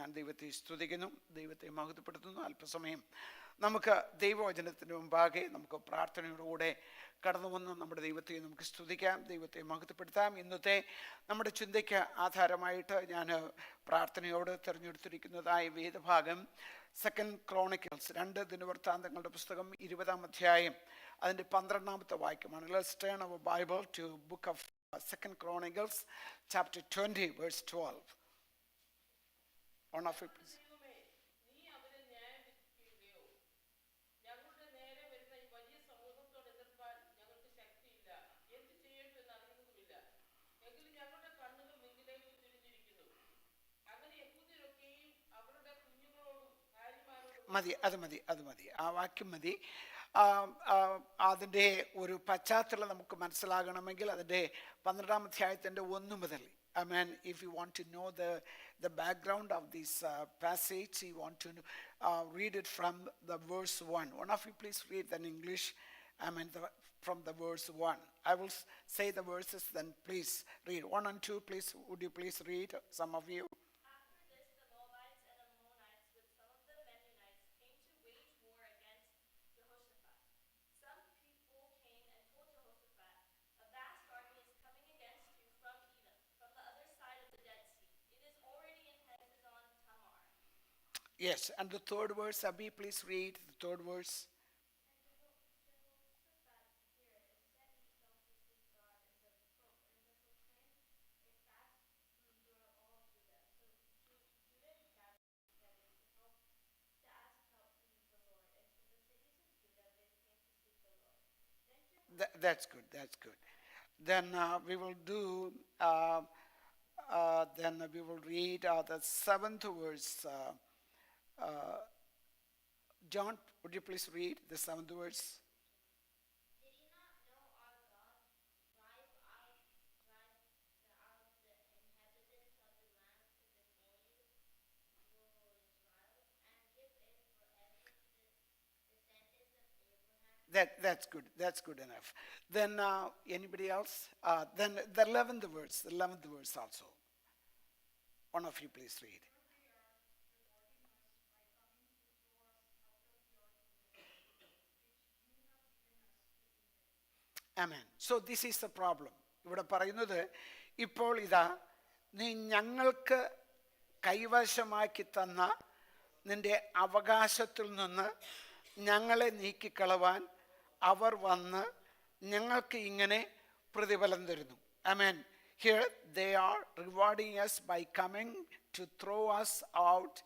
ഞാൻ ദൈവത്തെ സ്തുതിക്കുന്നു, ദൈവത്തെ മഹത്വപ്പെടുത്തുന്നു. അല്പസമയം നമുക്ക് ദൈവവചനത്തിന് മുമ്പാകെ നമുക്ക് പ്രാർത്ഥനയോടുകൂടെ കടന്നു വന്ന് നമ്മുടെ ദൈവത്തെ നമുക്ക് സ്തുതിക്കാം, ദൈവത്തെ മഹത്വപ്പെടുത്താം. ഇന്നത്തെ നമ്മുടെ ചിന്തയ്ക്ക് ആധാരമായിട്ട് ഞാൻ പ്രാർത്ഥനയോട് തിരഞ്ഞെടുത്തിരിക്കുന്നതായ വേദഭാഗം 2 Chronicles 2 ദിനവൃത്താന്തങ്ങളുടെ പുസ്തകം 20-ാം അധ്യായം അതിൻ്റെ 12-ാമത്തെ വാക്യമാണ്. Let's turn our Bible to book of 2 Chronicles chapter 20 verse 12. One of it, please. അത് മതി ആ വാക്യം മതി. അതിൻ്റെ ഒരു പശ്ചാത്തലം നമുക്ക് മനസ്സിലാകണമെങ്കിൽ അതിൻ്റെ 12-ാം അധ്യായത്തിൻ്റെ 1 മുതൽ, I mean, if you want to know the background of this passage, you want to read it from the verse 1. One of you please read in English, I mean from the verse 1. I will say the verses, then please read 1 and 2. Please, would you please read, some of you? Yes, and the third verse, Abhi, please read the third verse. That's good. Then we will do, then we will read the 7th verse. John, would you please read the 7th verse? Did you not know our God? Drive out the inhabitants of the land before you, Israel, and give it forever to the descendants of Abraham. That's good enough. Then anybody else? Then the 11th verse also. One of you please read. Amen. So this is the problem. ഇവിടെ പറയുന്നത്, ഇപ്പോൾ ഇതാ നീ ഞങ്ങൾക്ക് കൈവശമാക്കി തന്ന നിന്റെ അവകാശത്തിൽ നിന്ന് ഞങ്ങളെ നീക്കിക്കളവാൻ അവർ വന്ന് ഞങ്ങൾക്ക് ഇങ്ങനെ പ്രതിഫലം തരുന്നു. Amen. Here they are rewarding us by coming to throw us out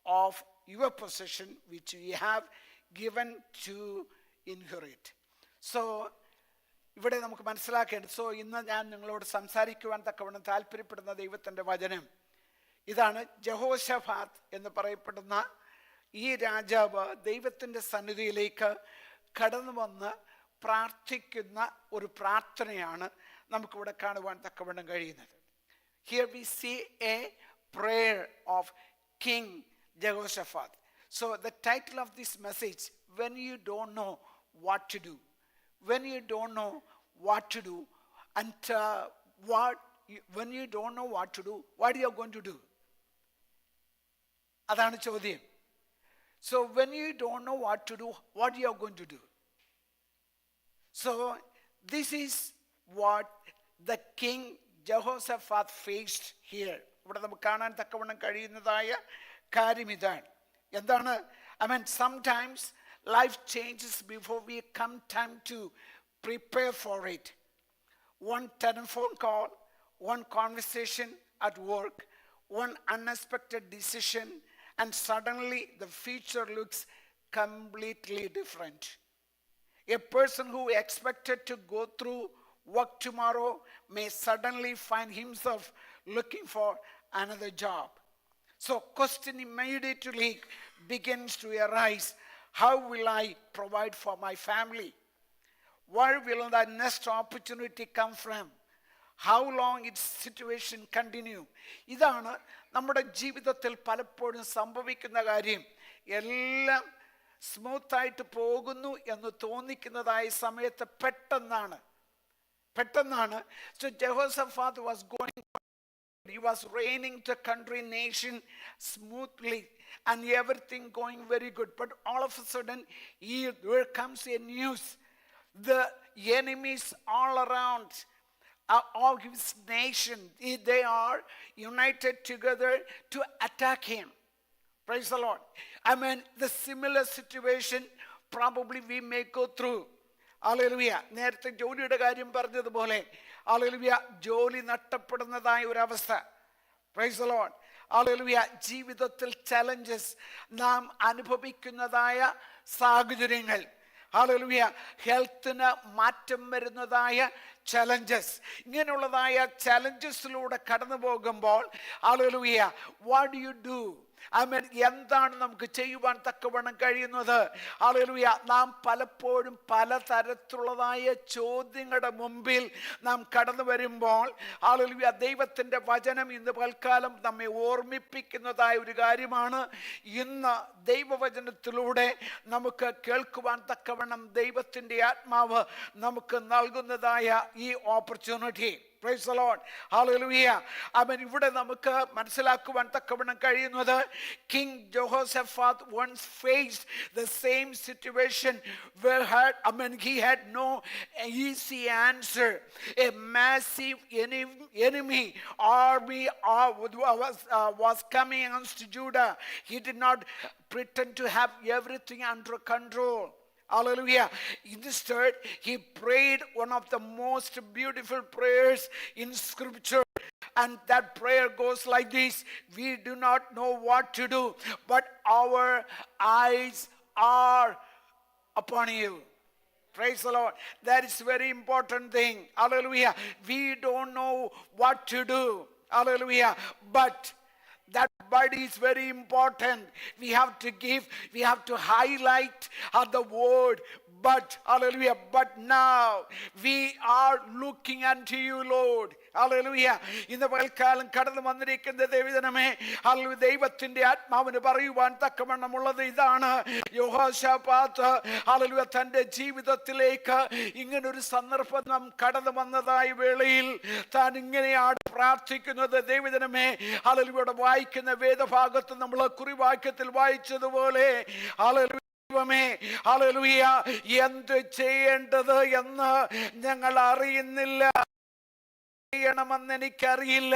of your possession which we have given to inherit. So ഇവിടെ നമുക്ക് മനസ്സിലാക്കേണ്ടത്, ഇന്ന് ഞാൻ നിങ്ങളോട് സംസാരിക്കുവാൻ തക്കവണ്ണം താല്പര്യപ്പെടുന്ന ദൈവത്തിൻ്റെ വചനം ഇതാണ്. ജഹോശഫാത്ത് എന്ന് പറയപ്പെടുന്ന ഈ രാജാവ് ദൈവത്തിൻ്റെ സന്നിധിയിലേക്ക് കടന്നു വന്ന് പ്രാർത്ഥിക്കുന്ന ഒരു പ്രാർത്ഥനയാണ് നമുക്കിവിടെ കാണുവാൻ തക്കവണ്ണം കഴിയുന്നത്. Here we see a prayer of King Jehoshaphat. So the title of this message, when you don't know what to do. When you don't know what to do, and when you don't know what to do, what are you going to do? Adana ചോദ്യം. So when you don't know what to do, what are you going to do? So this is what the king Jehoshaphat faced here. ഇവിടെ നമുക്ക് കാണാൻ തക്കവണ്ണം കഴിയുന്നതായ കാര്യം ഇതാണ്. എന്താണ്? I mean, sometimes life changes before we come time to prepare for it. One telephone call, one conversation at work, one unexpected decision, and suddenly the future looks completely different. A person who expected to go through work tomorrow may suddenly find himself looking for another job. So question immediately begins to arise. How will I provide for my family? Where will the next opportunity come from? How long its situation continue? ഇതാണ് നമ്മുടെ ജീവിതത്തിൽ പലപ്പോഴും സംഭവിക്കുന്ന കാര്യം. എല്ലാം സ്മൂത്തായിട്ട് പോകുന്നു എന്ന് തോന്നിക്കുന്നതായ സമയത്ത് പെട്ടെന്നാണ്. So Jehoshaphat was going He was reigning the country, nation smoothly and everything going very good. But all of a sudden, there comes a news. The enemies all around, all his nation, they are united together to attack him. Praise the Lord. I mean, the similar situation probably we may go through. Hallelujah. നേരത്തെ ജോലിയുടെ കാര്യം പറഞ്ഞതുപോലെ Hallelujah, ജോലി നഷ്ടപ്പെടുന്നതായ ഒരവസ്ഥ. Praise the Lord. Hallelujah. ജീവിതത്തിൽ challenges നാം അനുഭവിക്കുന്നതായ സാഹചര്യങ്ങൾ. Hallelujah. ഹെൽത്തിന് മാറ്റം വരുന്നതായ challenges. ഇങ്ങനെയുള്ളതായ ചലഞ്ചസിലൂടെ കടന്നു പോകുമ്പോൾ Hallelujah, what do you do? എന്താണ് നമുക്ക് ചെയ്യുവാൻ തക്കവണ്ണം കഴിയുന്നത്? ഹല്ലേലൂയ. നാം പലപ്പോഴും പലതരത്തിലുള്ളതായ ചോദ്യങ്ങളുടെ മുമ്പിൽ നാം കടന്നു വരുമ്പോൾ ഹല്ലേലൂയ, ദൈവത്തിൻ്റെ വചനം ഇന്ന് പൽക്കാലം നമ്മെ ഓർമ്മിപ്പിക്കുന്നതായ ഒരു കാര്യമാണ്. ഇന്ന് ദൈവവചനത്തിലൂടെ നമുക്ക് കേൾക്കുവാൻ തക്കവണ്ണം ദൈവത്തിൻ്റെ ആത്മാവ് നമുക്ക് നൽകുന്നതായ ഈ opportunity. Praise the Lord. Hallelujah. ഇവിടെ നമുക്ക് മനസ്സിലാക്കുവാൻ തക്കവണ്ണം കഴിയുന്നത് King Jehoshaphat once faced the same situation where he had no easy answer. A massive enemy army was coming against Judah. He did not pretend to have everything under control. Hallelujah. Instead, he prayed one of the most beautiful prayers in scripture. And that prayer goes like this: we do not know what to do, but our eyes are upon you. Praise the Lord. That is very important thing. Hallelujah. We don't know what to do. Hallelujah. But that body is very important. We have to highlight the word but. Hallelujah. But now we are looking unto you, Lord. Hallelujah. ഇന്ന് പൽക്കാലം കടന്നു വന്നിരിക്കുന്ന ദൈവജനമേ, hallelujah, ദൈവത്തിന്റെ ആത്മാവിന് പറയുവാൻ തക്കവണ്ണമുള്ളത് ഇതാണ്. യെഹോശാഫാത്ത് hallelujah തന്റെ ജീവിതത്തിലേക്ക് ഇങ്ങനൊരു സന്ദർഭം നാം കടന്നു വന്നതായ വേളയിൽ താൻ ഇങ്ങനെയാണ് പ്രാർത്ഥിക്കുന്നത്. ദൈവജനമേ, ഹല്ലേലൂയ, വായിക്കുന്ന വേദഭാഗത്ത് നമ്മൾ കുറിവാക്യത്തിൽ വായിച്ചതുപോലെ ഹല്ലേലൂയ, എന്ത് ചെയ്യേണ്ടത് എന്ന് ഞങ്ങൾ അറിയുന്നില്ല, ചെയ്യണമെന്ന് എനിക്കറിയില്ല.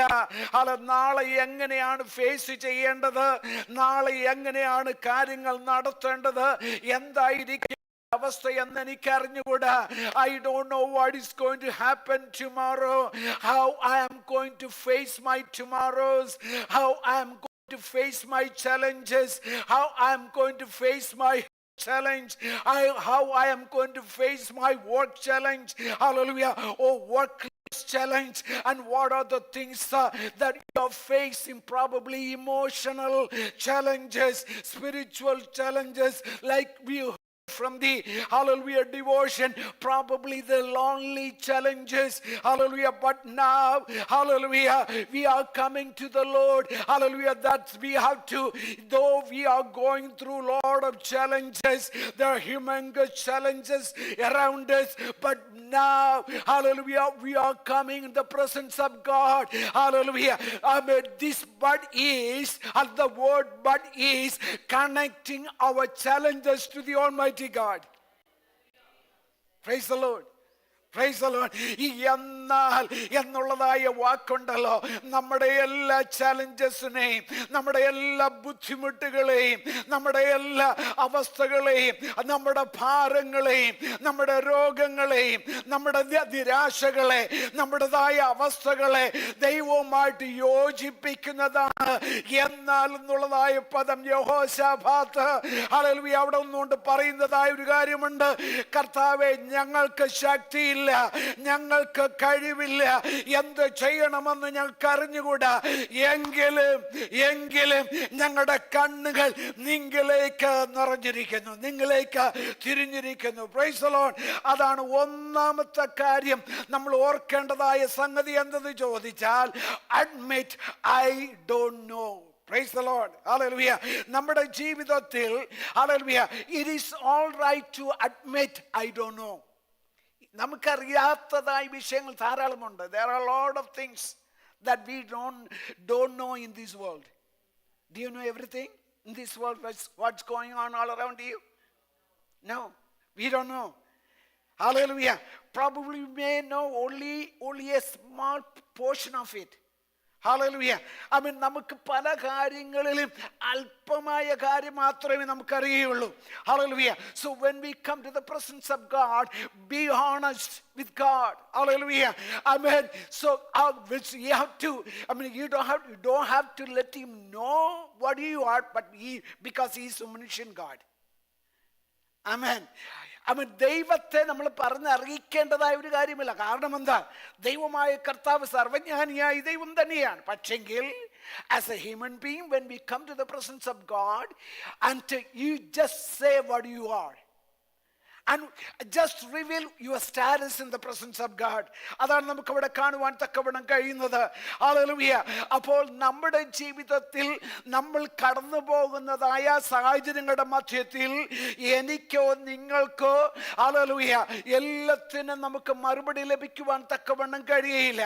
നാളെ എങ്ങനെയാണ് ഫേസ് ചെയ്യേണ്ടത്, നാളെ എങ്ങനെയാണ് കാര്യങ്ങൾ നടത്തേണ്ടത്, എന്തായിരിക്കും അവസ്ഥ എന്ന് എനിക്ക് അറിഞ്ഞുകൂടാ. I don't know what is going to happen tomorrow, how I am going to face my tomorrows, how I am going to face my challenges, how I am going to face my challenge, how I am going to face my work challenge. Hallelujah. Oh, work challenge, and what are the things that you are facing? Probably emotional challenges, spiritual challenges, like we from the hallelujah devotion, probably the lonely challenges. Hallelujah. But now, hallelujah, we are coming to the Lord. Hallelujah. That we have to, though we are going through lot of challenges, there are humongous challenges around us, but now, hallelujah, we are coming in the presence of God. Hallelujah. This but is, and the word but is connecting our challenges to the Almighty God. Praise the Lord. Praise the Lord. ഈ എന്നാൽ എന്നുള്ളതായ വാക്കുണ്ടല്ലോ, നമ്മുടെ എല്ലാ ചാലഞ്ചസിനെയും, നമ്മുടെ എല്ലാ ബുദ്ധിമുട്ടുകളെയും, നമ്മുടെ എല്ലാ അവസ്ഥകളെയും, നമ്മുടെ ഭാരങ്ങളെയും, നമ്മുടെ രോഗങ്ങളെയും, നമ്മുടെ നിരാശകളെ, നമ്മുടേതായ അവസ്ഥകളെ ദൈവവുമായിട്ട് യോജിപ്പിക്കുന്നതാണ്. എന്നാൽ എന്നുള്ളതായ പദം യെഹോശാഫാത്ത് ഹല്ലേലൂയ അവിടെ ഒന്നുകൊണ്ട് പറയുന്നതായ ഒരു കാര്യമുണ്ട്. കർത്താവേ, ഞങ്ങൾക്ക് ശക്തിയില്ല, ഞങ്ങൾക്ക് കഴിവില്ല, എന്ത് ചെയ്യണമെന്ന് ഞങ്ങൾക്ക് അറിഞ്ഞുകൂടാ, എങ്കിലും ഞങ്ങളുടെ കണ്ണുകൾ നിങ്ങളിലേക്ക് നിറഞ്ഞിരിക്കുന്നു, നിങ്ങളിലേക്ക് തിരിഞ്ഞിരിക്കുന്നു. Praise the Lord. അതാണ് ഒന്നാമത്തെ കാര്യം നമ്മൾ ഓർക്കേണ്ടതായ സംഗതി. എന്തെന്ന് ചോദിച്ചാൽ, admit I don't know. Praise the Lord. Hallelujah. നമ്മുടെ ജീവിതത്തിൽ hallelujah, it is all right to admit I don't know. നമുക്കറിയാത്തതായ വിഷയങ്ങൾ ധാരാളമുണ്ട്. There are a lot of things that we don't know in this world? Do you know everything in this world? What's going on all around you? No, we don't know. Hallelujah. Probably we may know only a small portion of it. Hallelujah. നമുക്ക് പല കാര്യങ്ങളിലും അല്പമായ കാര്യം മാത്രമേ നമുക്കറിയുള്ളൂ. Hallelujah. So when we come to the presence of God, be honest with God. Hallelujah. Amen. So you have to, you don't have to let him know what you are, but because he is omniscient God. Amen. ദൈവത്തെ നമ്മൾ പറഞ്ഞറിയിക്കേണ്ടതായ ഒരു കാര്യമില്ല. കാരണം എന്താ? ദൈവമായ കർത്താവ് സർവജ്ഞാനിയായ ദൈവം തന്നെയാണ്. പക്ഷെങ്കിൽ as a human being, when we come to the presence of God, and you just say what you are, and just reveal your status in the presence of God. അതാണ് നമുക്ക് അവിടെ കാണുവാൻ തക്കവണ്ണം കഴിയുന്നത്. ഹല്ലേലൂയ. അപ്പോൾ നമ്മുടെ ജീവിതത്തിൽ നമ്മൾ കടന്നു പോകുന്നതായ സാഹചര്യങ്ങളുടെ മധ്യത്തിൽ എനിക്കോ നിങ്ങൾക്കോ ഹല്ലേലൂയ എല്ലാത്തിനും നമുക്ക് മറുപടി ലഭിക്കുവാൻ തക്കവണ്ണം കഴിയില്ല.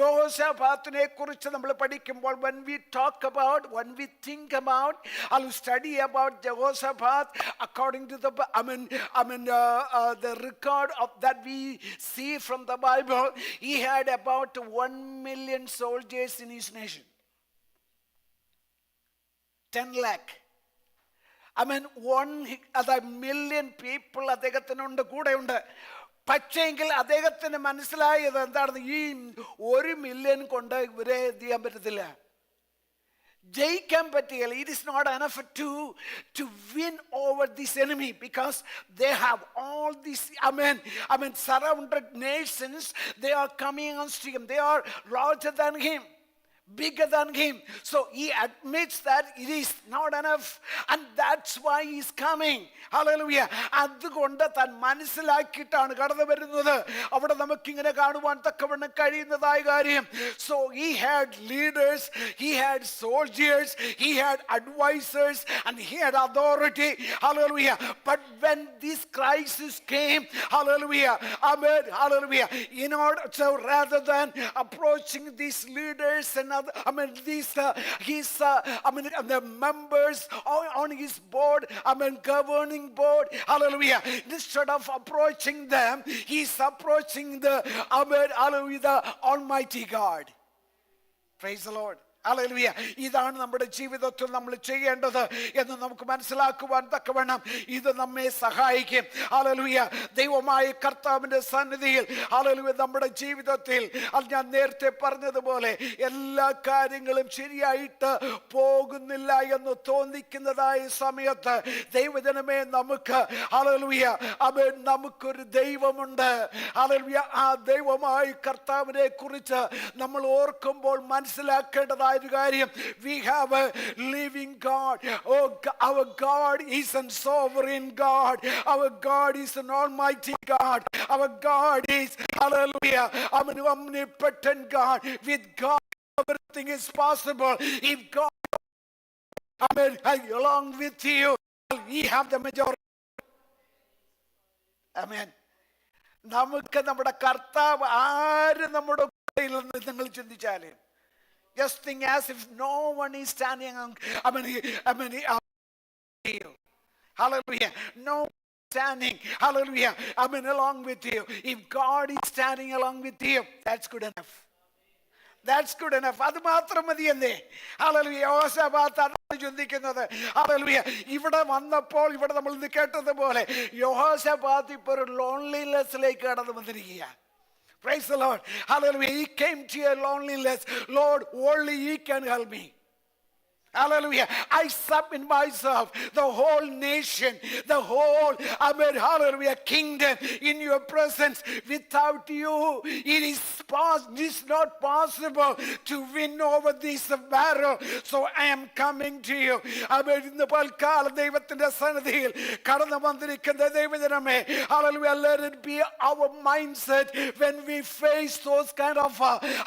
യോശാഫാത്തിനെ കുറിച്ച് നമ്മൾ പഠിക്കുമ്പോൾ when we think about or study about Jehoshaphat, according to the the record of that we see from the Bible, he had about 1 million soldiers in his nation. 10 lakh. 1 million people അദ്ദേഹത്തിനുണ്ട്, കൂടെയുണ്ട്. പക്ഷേങ്കിൽ അദ്ദേഹത്തിന് മനസ്സിലായത് എന്താണ്? ഈ 1 million കൊണ്ട് ഇവരെ എന്ത് ചെയ്യാൻ പറ്റത്തില്ല, ജയിക്കാൻ പറ്റില്ല. It is not enough to win over this enemy, because they have all these surrounded nations. They are coming against him. They are larger than him, bigger than him. So he admits that it is not enough, and that's why he is coming. Hallelujah. അതുകൊണ്ട് താൻ മനസ്സിലാക്കിയിട്ടാണ് കടന്നു വരുന്നത്. അവിടെ നമുക്കിങ്ങനെ കാണുവാൻ തക്കവണ്ണം കഴിയുന്നതായ കാര്യം. So he had leaders, he had soldiers, he had advisors, and he had authority. Hallelujah. But when this crisis came, hallelujah, amen, hallelujah, so rather than approaching these leaders and the members on his board, governing board, hallelujah, instead of approaching them, he's approaching the Almighty God. Praise the Lord. Hallelujah. ഇതാണ് നമ്മുടെ ജീവിതത്തിൽ നമ്മൾ ചെയ്യേണ്ടത് എന്ന് നമുക്ക് മനസ്സിലാക്കുവാൻ തക്കവണ്ണം ഇത് നമ്മെ സഹായിക്കും. ഹല്ലേലൂയ. ദൈവമായ കർത്താവിന്റെ സന്നിധിയിൽ ഹല്ലേലൂയ നമ്മുടെ ജീവിതത്തിൽ ഞാൻ നേരത്തെ പറഞ്ഞതുപോലെ എല്ലാ കാര്യങ്ങളും ശരിയായിട്ട് പോകുന്നില്ല എന്ന് തോന്നിക്കുന്നതായ സമയത്ത് ദൈവജനമേ നമുക്ക് ഹല്ലേലൂയ നമുക്കൊരു ദൈവമുണ്ട്. ഹല്ലേലൂയ. ആ ദൈവമായ കർത്താവിനെ കുറിച്ച് നമ്മൾ ഓർക്കുമ്പോൾ മനസ്സിലാക്കേണ്ടതായ we have a living God. Oh, our God is a sovereign God. Our God is an almighty God. Our God is, hallelujah, an omnipotent God. With God everything is possible. If God along with you, we have the majority. Amen. നമുക്ക് നമ്മുടെ കർത്താവ് ആര് നമ്മുടെ കൂടെയില്ലെന്ന് നിങ്ങൾ ചിന്തിച്ചാലേ, just think as if no one is standing on, hallelujah, no one standing, hallelujah, along with you. If God is standing along with you, that's good enough. That's good enough. അത് മാത്രം മതിയെന്നേ. Hallelujah. യോശാഫാത്ത് അതാണ് ചിന്തിക്കുന്നത്. Hallelujah. ഇവിടെ വന്നപ്പോൾ ഇവിടെ നമ്മൾ ഇന്ന് കേട്ടതുപോലെ യോശാഫാത്ത് ഇപ്പോൾ ഒരു ലോൺലിനെസ്സിലേക്ക് കടന്നു വന്നിരിക്കുക. Praise the Lord. Hallelujah. He came to a loneliness. Lord, only He can help me. Hallelujah. I submit myself, the whole nation, the whole, hallelujah, kingdom in your presence. Without you, it is not possible to win over this battle. So I am coming to you. ഇന്ന് പൽക്കാലം ദൈവത്തിന്റെ സന്നിധിയിൽ കടന്നു വന്നിരിക്കുന്ന ദൈവജനമേ, hallelujah, let it be our mindset when we face those kind of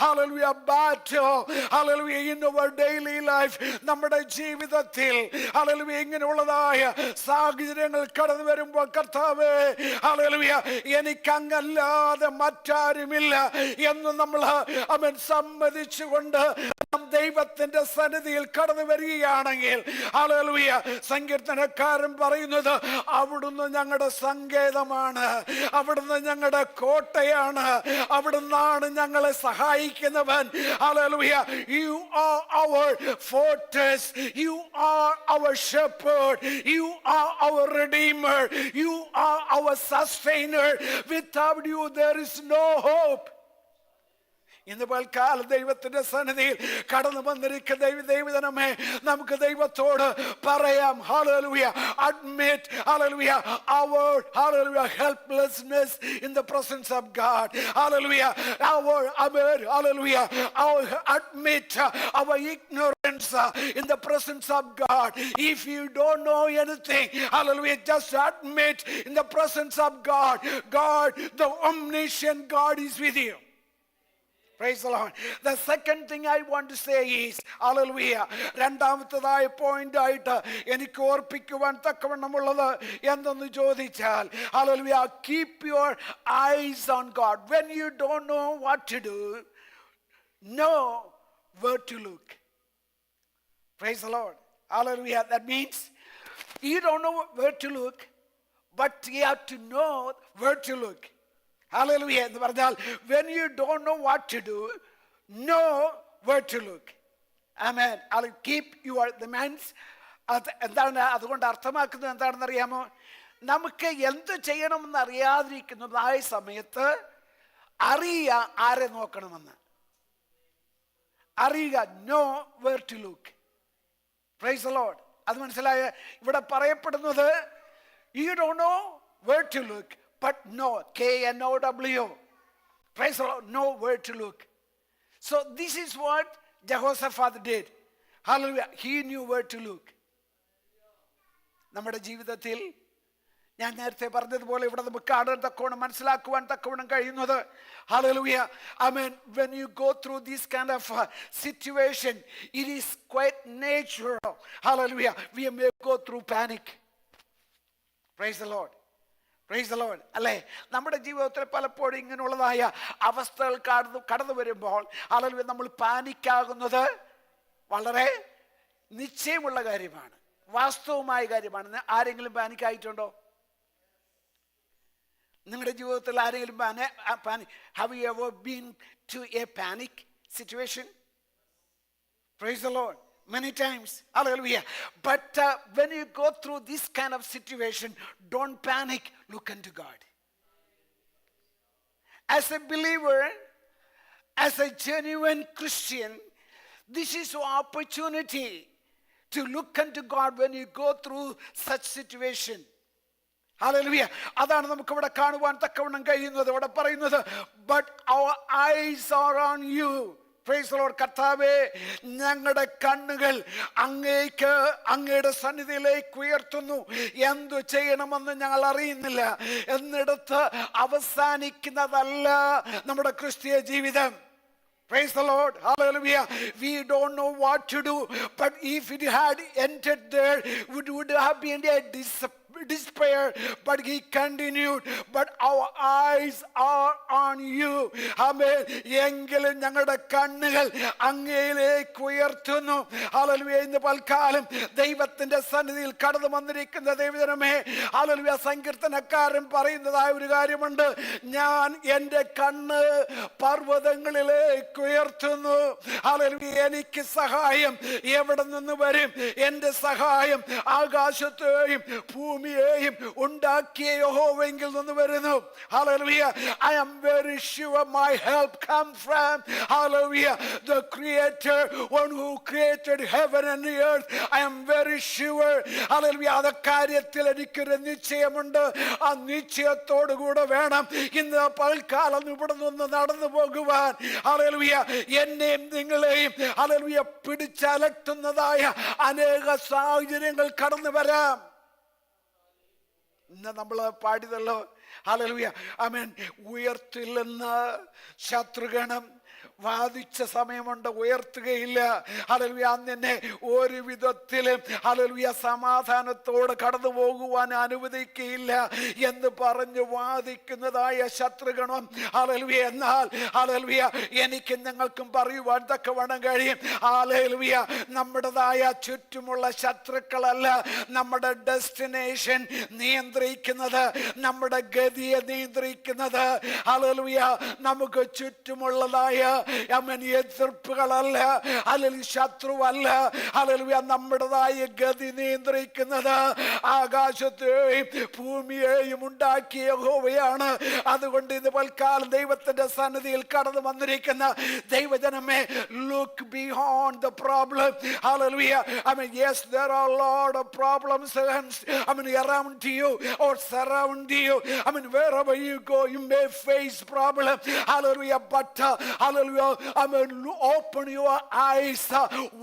hallelujah battle, hallelujah, in our daily life. നമ്മുടെ ജീവിതത്തിൽ hallelujah ഇങ്ങനെയുള്ളതായ സാഹചര്യങ്ങൾ കടന്നു വരുമ്പോൾ കർത്താവേ ഹല്ലേലൂയ എനിക്കങ്ങല്ലാതെ മറ്റാരുമില്ല എന്ന് നമ്മൾ അവൻ സമ്മതിച്ചുകൊണ്ട് ദൈവത്തിന്റെ സന്നിധിയിൽ കടന്നു വരികയാണെങ്കിൽ ഹല്ലേലൂയ സങ്കീർത്തനക്കാരൻ പറയുന്നത് അവിടുന്ന് ഞങ്ങളുടെ സങ്കേതമാണ്, അവിടുന്ന് ഞങ്ങളുടെ കോട്ടയാണ്, അവിടുന്നാണ് ഞങ്ങളെ സഹായിക്കുന്നവൻ. Hallelujah you are our fortress, you are our shepherd, you are our redeemer, you are our sustainer. Without you there is no hope. ഇന്ന് പൽക്കാലം ദൈവത്തിന്റെ സന്നിധിയിൽ കടന്നു വന്നിരിക്കുന്ന ദൈവജനമേ, നമുക്ക് ദൈവത്തോട് പറയാം hallelujah, admit hallelujah our hallelujah helplessness in the presence of God. Hallelujah our hallelujah admit our ignorance in the presence of God. If you don't know anything, hallelujah, just admit in the presence of God. God, the omniscient God, is with you. Praise the Lord. The second thing I want to say is hallelujah, രണ്ടാമത്തേതായ point ആയിട്ട് എനിക്ക് ഓർപ്പിക്കുവാൻ തക്കവണ്ണമുള്ളത് എന്തെന്ന് ചോദിച്ചാൽ hallelujah, keep your eyes on God. When you don't know what to do, know where to look. Praise the Lord. Hallelujah. That means you don't know where to look, but you have to know where to look. Hallelujah. എന്ന് പറഞ്ഞാൽ when you don't know what to do, know where to look. Amen. I'll keep your the means. എന്താണ് അതുകൊണ്ട് അർത്ഥമാക്കുന്നത് എന്താണെന്ന് അറിയാമോ? നമുക്ക് എന്ത് ചെയ്യണമെന്ന് അറിയാതിരിക്കുന്നതായ സമയത്ത് അറിയുക ആരെ നോക്കണമെന്ന്. അറിയുക, know where to look. Praise the Lord. അത് മനസ്സിലായ ഇവിടെ പറയപ്പെടുന്നത് you don't know where to look, but know, K-N-O-W. Praise the Lord, know where to look. So this is what Jehoshaphat did. Hallelujah, he knew where to look. നമ്മുടെ ജീവിതത്തിൽ ഞാൻ നേരത്തെ പറഞ്ഞതുപോലെ ഇവിടെ നമുക്ക് കാണാൻ തക്കവണ്ണം മനസ്സിലാക്കുവാൻ തക്കവണ്ണം കഴിയുന്നത് hallelujah, I mean when you go through this kind of situation, it is quite natural, hallelujah, we may go through panic. Praise the Lord. Praise the Lord. അല്ലേ, നമ്മുടെ ജീവിതത്തിൽ പലപ്പോഴും ഇങ്ങനെയുള്ളതായ അവസ്ഥകൾ കടന്നു വരുമ്പോൾ ഹല്ലേലൂയ നമ്മൾ പാനിക്കാകുന്നത് വളരെ നിശ്ചയമുള്ള കാര്യമാണ്, വാസ്തവമായ കാര്യമാണ്. ആരെങ്കിലും പാനിക്കായിട്ടുണ്ടോ? നിങ്ങളുടെ ജീവിതത്തിൽ ആരെങ്കിലും have you ever been to a panic situation? Praise the Lord. Many times. Hallelujah. But when you go through this kind of situation, don't panic. Look unto God. As a believer, as a genuine Christian, this is your opportunity to look unto God when you go through such situation. Hallelujah. അതാണ് നമുക്ക് ഇവിടെ കാണുവാൻ തക്കവണ്ണം കഴിയുന്നത്. ഇവിടെ പറയുന്നത് but our eyes are on you. Praise the Lord. കർത്താവേ, ഞങ്ങളുടെ കണ്ണുകൾ അങ്ങയുടെ സന്നിധിയിലേക്ക് ഉയർത്തുന്നു. എന്തു ചെയ്യണമെന്ന് ഞങ്ങൾ അറിയുന്നില്ല എന്നിടത്ത് അവസാനിക്കുന്നതല്ല നമ്മുടെ ക്രിസ്തീയ ജീവിതം. Praise the Lord. Hallelujah. We don't know what to do, but if it had entered there, it would have been a despair, but he continued, but our eyes are on you. Amen. എങ്കിലും ഞങ്ങളുടെ കണ്ണുകൾ അങ്ങയിലേക്ക് ഉയർത്തുന്നു. Hallelujah. ഇന്ന് പൽക്കാലം ദൈവത്തിന്റെ സന്നിധിയിൽ കടന്നു വന്നിരിക്കുന്ന ദൈവജനമേ, ഹല്ലേലൂയ, സങ്കീർത്തനക്കാരൻ പറയുന്നതായ ഒരു കാര്യമുണ്ട്. ഞാൻ എൻ്റെ കണ്ണ് പർവ്വതങ്ങളിലേക്ക് ഉയർത്തുന്നു. ഹല്ലേലൂയ. എനിക്ക് സഹായം എവിടെ നിന്ന് വരും? എൻ്റെ സഹായം ആകാശത്തെയും ഭൂമിയെയും ഉണ്ടാക്കിയ യഹോവയിൽ നിന്ന് വരുന്നു. Hallelujah. I am very sure my help comes from, hallelujah, the creator, one who created heaven and the earth. I am very sure. Hallelujah. ആ കാര്യത്തിൽ എനിക്കൊരു നിശ്ചയമുണ്ട്. ആ നിശ്ചയത്തോടു കൂടെ വേണം ഇന്ന് പൽക്കാലം ഇവിടെ നിന്ന് നടന്നു പോകുവാൻ. ഹല്ലേലൂയ. എന്നെയും നിങ്ങളെയും ഹല്ലേലൂയ പിടിച്ചലട്ടുന്നതായ അനേക സാഹചര്യങ്ങൾ കടന്നു വരാം. ഇന്ന് നമ്മൾ പാടിയതല്ലോ ഹല്ലേലൂയ, ആമേൻ, ഉയർത്തില്ലെന്ന് ശത്രുഗണം വാദിച്ച സമയമുണ്ട്, ഉയർത്തുകയില്ല. ഹല്ലേലൂയ. അന്നെ ഒരു വിധത്തിലും ഹല്ലേലൂയ സമാധാനത്തോടെ കടന്നു പോകുവാൻ അനുവദിക്കുകയില്ല എന്ന് പറഞ്ഞ് വാദിക്കുന്നതായ ശത്രുഗണം. ഹല്ലേലൂയ. എന്നാൽ ഹല്ലേലൂയ എനിക്ക് നിങ്ങൾക്കും പറയുവാൻ തക്കവണ്ണം കഴിയും. ഹല്ലേലൂയ. നമ്മുടേതായ ചുറ്റുമുള്ള ശത്രുക്കളല്ല നമ്മുടെ ഡെസ്റ്റിനേഷൻ നിയന്ത്രിക്കുന്നത്, നമ്മുടെ ഗതിയെ നിയന്ത്രിക്കുന്നത്. ഹല്ലേലൂയ. നമുക്ക് ചുറ്റുമുള്ളതായ എതിർപ്പുകളല്ല, അല്ലെങ്കിൽ ശത്രുവല്ല. ഹല്ലേലൂയ. നമ്മുടേതായ ഗതി നിയന്ത്രിക്കുന്നത് ആകാശത്തെയും ഭൂമിയെയും ഉണ്ടാക്കിയ യഹോവയാണ്. അതുകൊണ്ട് ഇന്ന് പൽക്കാലം ദൈവത്തിന്റെ സന്നിധിയിൽ കടന്നു വന്നിരിക്കുന്ന ദൈവജനമേ, look beyond the problem. Hallelujah. Yes, there are a lot of problems around you or surround you. Wherever you go, you may face problem. Hallelujah. But hallelujah, open your eyes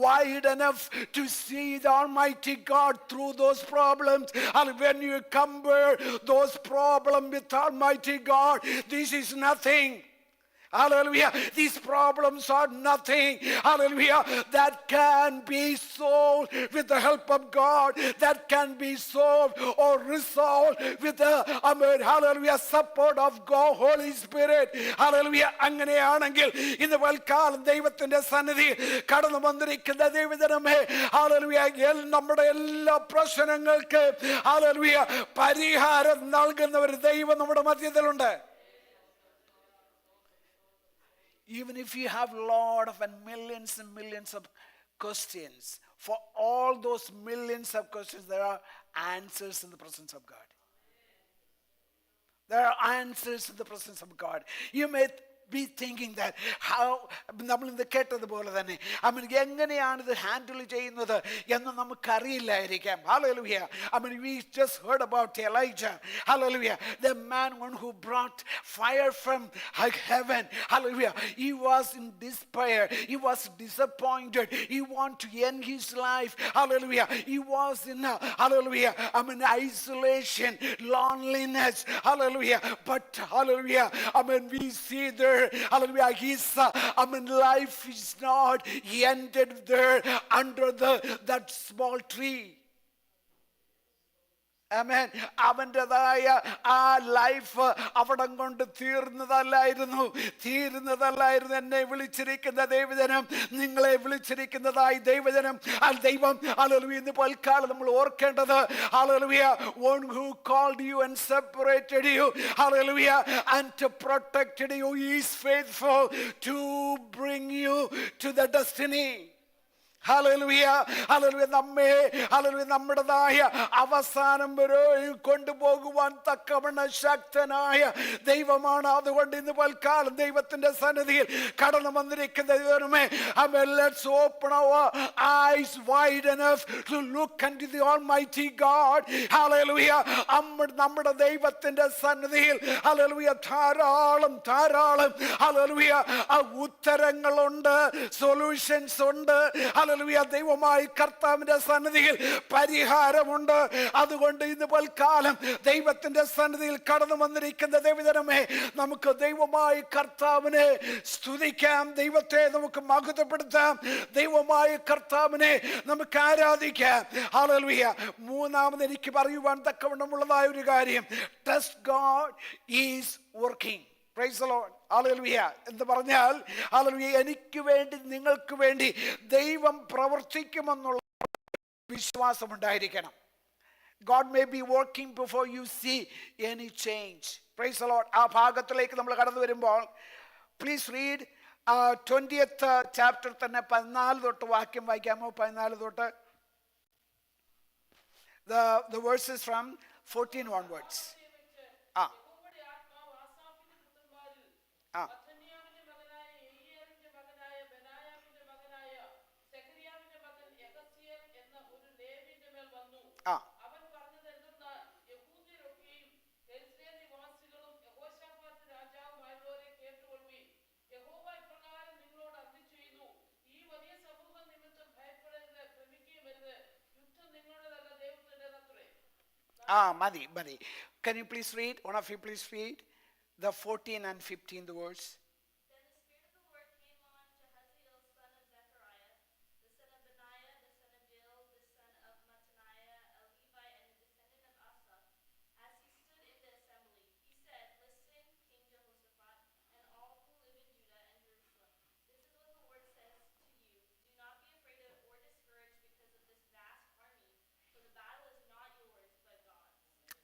wide enough to see the Almighty God through those problems. And when you compare those problems with Almighty God, this is nothing. Hallelujah. These problems are nothing. Hallelujah. That can be solved with the help of God. That can be solved or resolved with the hallelujah support of God, Holy Spirit. Hallelujah. അങ്ങനെയാണെങ്കിൽ ഇന്ന് വൽക്കാലം ദൈവത്തിന്റെ സന്നിധി കടന്നു വന്നിരിക്കുന്ന ദൈവജനമേ, hallelujah, നമ്മുടെ എല്ലാ പ്രശ്നങ്ങൾക്ക് ഹല്ലേലൂയ പരിഹാരം നൽകുന്ന ഒരു ദൈവം നമ്മുടെ മധ്യത്തിലുണ്ട്. Even if you have lot of and millions of questions, for all those millions of questions, there are answers in the presence of God. There are answers in the presence of God. You may be thinking that how നമ്മൾ ഇത് കേട്ടതുപോലെ തന്നെ എങ്ങനെയാണ് ഇത് handle ചെയ്യുന്നത് എന്ന് നമുക്കറിയില്ലായിരിക്കാം. Hallelujah. We just heard about Elijah. Hallelujah. The man one who brought fire from heaven. Hallelujah. He was in despair. He was disappointed. He wanted to end his life. Hallelujah. He was in hallelujah, isolation, loneliness. Hallelujah. But hallelujah, we see there, hallelujah, his life is not ended there under that small tree. Amen. അവൻ്റെതായ ആ life അവിടം കൊണ്ട് തീർന്നതല്ലായിരുന്നു. എന്നെ വിളിച്ചിരിക്കുന്ന ദൈവജനം, നിങ്ങളെ വിളിച്ചിരിക്കുന്നതായി ദൈവജനം, ആ ദൈവം hallelujah ഇന്ന് പൽക്കാലം നമ്മൾ ഓർക്കേണ്ടത്, hallelujah, one who called you and separated you, hallelujah, and to protected you, he is faithful to bring you to the destiny. Hallelujah. Hallelujah. നമ്മെ ഹല്ലേലൂയ നമ്മുടേതായ അവസാനം വരെ കൊണ്ടുപോകുവാൻ തക്കവണ്ണം ശക്തനായ ദൈവമാണ്. അതുകൊണ്ട് ഇന്ന് പൽക്കാലം ദൈവത്തിന്റെ സന്നിധിയിൽ കടന്നു വന്നിരിക്കുന്ന ദൈവമേ, let's open our eyes wide enough to look unto the Almighty God. Hallelujah. നമ്മുടെ ദൈവത്തിന്റെ സന്നിധിയിൽ ഹല്ലേലൂയ ധാരാളം ഹല്ലേലൂയ ഉത്തരങ്ങളുണ്ട്, സൊല്യൂഷൻസ് ഉണ്ട്. ഹല്ലേലൂയ. ദൈവമായി കർത്താവിന്റെ സന്നിധിയിൽ പരിഹാരമുണ്ട്. അതുകൊണ്ട് ഇന്ന് പൽക്കാലം ദൈവത്തിന്റെ സന്നിധിയിൽ കടന്നു വന്നിരിക്കുന്ന ദൈവജനമേ, നമുക്ക് ദൈവമായി കർത്താവിനെ സ്തുതിക്കാം, ദൈവത്തെ നമുക്ക് മഹത്വപ്പെടുത്താം, ദൈവമായ കർത്താവിനെ നമുക്ക് ആരാധിക്കാം. ഹല്ലേലൂയ. മൂന്നാമത് എനിക്ക് പറയുവാൻ തക്കവണ്ണമുള്ളതായ ഒരു കാര്യം, trust God is working. Praise the Lord. Hallelujah. എന്ന് പറഞ്ഞാൽ ഹല്ലേലൂയ, എനിക്ക് വേണ്ടി നിങ്ങൾക്ക് വേണ്ടി ദൈവം പ്രവർത്തിക്കുമെന്നുള്ള വിശ്വാസമുണ്ടായിരിക്കണം. God may be working before you see any change. Praise the Lord. ആ ഭാഗത്തിലേക്ക് നമ്മൾ കടന്നു വരുമ്പോൾ please read 20th chapter തന്നെ 14 തൊട്ട് വാക്യം വായിക്കാമോ? 14 തൊട്ട് the verses from 14 onwards. മതി. Can you please read? One of you please read the 14 and 15 the words. Then the Spirit of the Lord came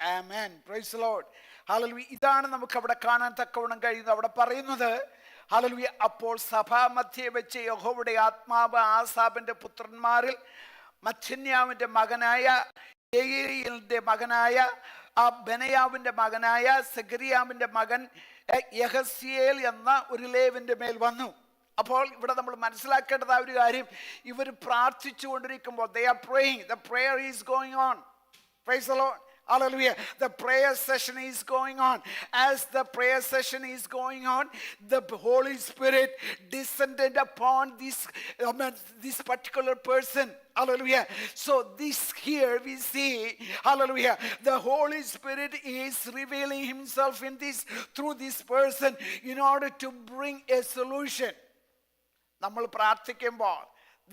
amen. Praise the Lord. Hallelujah. ഇതാണ് നമുക്ക് അവിടെ കാണാൻ തക്കവണ്ണം കഴിയുന്നത്. അവിടെ പറയുന്നത് ഹല്ലേലൂയ, അപ്പോൾ സഭാമധ്യേ വെച്ച് യഹോവയുടെ ആത്മാവ് ആസാബിന്റെ പുത്രന്മാരിൽ മത്ഥന്യാവിന്റെ മകനായ യെഹിയേലിന്റെ മകനായ ബെനയാവിന്റെ മകനായ സെഖര്യാവിന്റെ മകൻ യഹസ്യേൽ എന്ന ഒരു ലേവിന്റെ മേൽ വന്നു. അപ്പോൾ ഇവിടെ നമ്മൾ മനസ്സിലാക്കേണ്ടതായ ഒരു കാര്യം, ഇവർ പ്രാർത്ഥിച്ചു കൊണ്ടിരിക്കുമ്പോൾ they are praying, the prayer is going on. Praise the Lord. Hallelujah. The prayer session is going on. As the prayer session is going on, the Holy Spirit descended upon this particular person. Hallelujah. So this here we see, hallelujah, the Holy Spirit is revealing himself in this through this person in order to bring a solution. നമ്മൾ പ്രാർത്ഥിക്കുമ്പോൾ